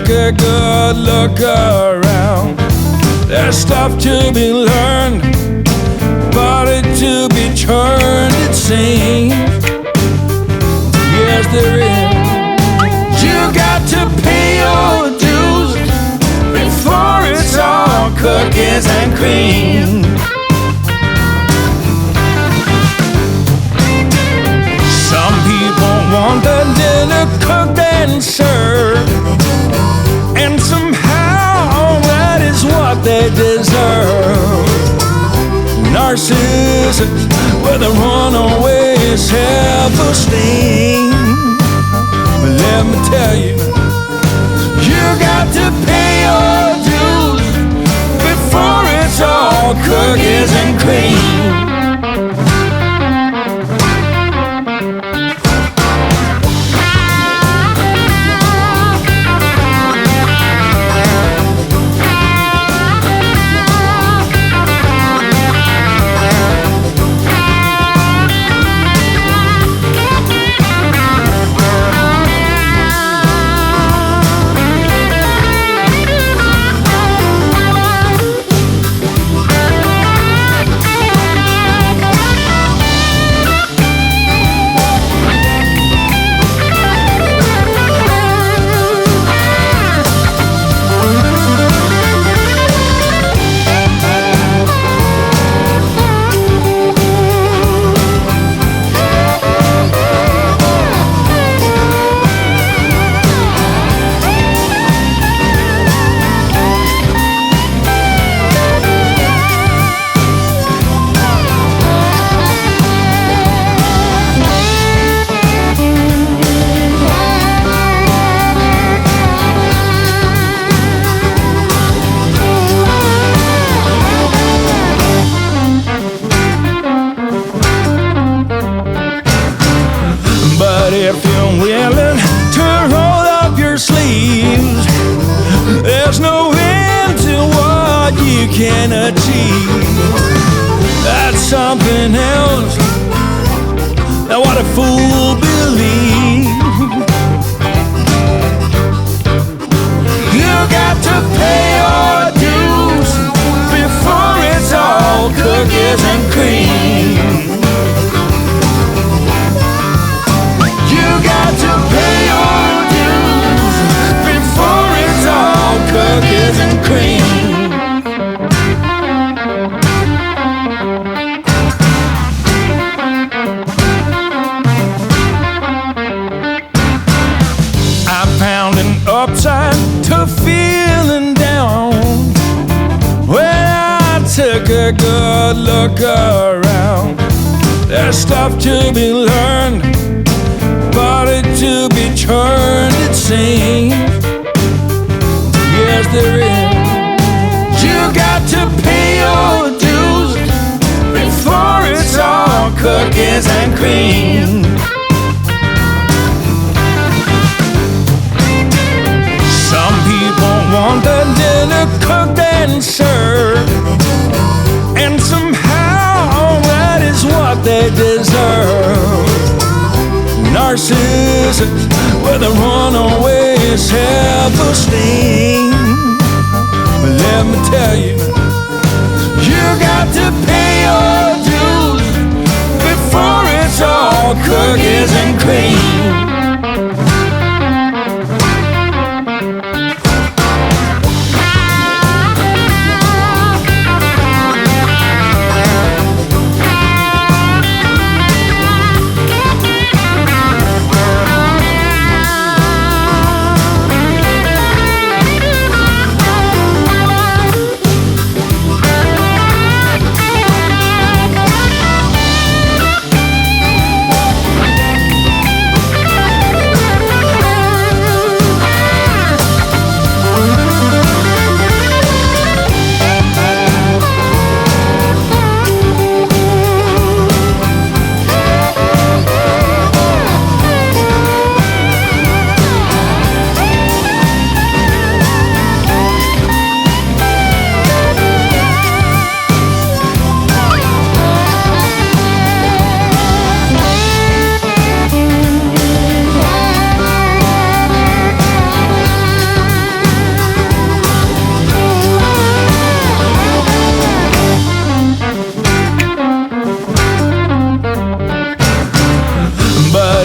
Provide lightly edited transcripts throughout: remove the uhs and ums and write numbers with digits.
a good look around. There's stuff to be learned, body to be turned, it seems. Yes, there is. You got to pay your dues before it's all cookies and cream. Some people want the dinner cooked and served, and somehow that is what they deserve. Narcissus with a runaway self-esteem. But let me tell you, you got to pay your dues before it's all cookies and cream. If you're willing to roll up your sleeves, there's no end to what you can achieve. That's something else than what a fool believes. You got to pay your dues before it's all cookies and cream. Cookies and cream. I found an upside to feeling down when I took a good look around. There's stuff to be learned, body to be turned, it seems. Yes, there is. You got to pay your dues before it's all cookies and cream. Some people want the dinner cooked and served, and somehow that is what they deserve. Narcissus with a runaway self-esteem. But let me tell you, you got to pay your dues before it's all cookies and cream.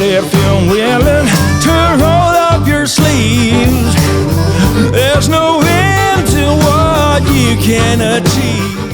if you're willing to roll up your sleeves, there's no end to what you can achieve.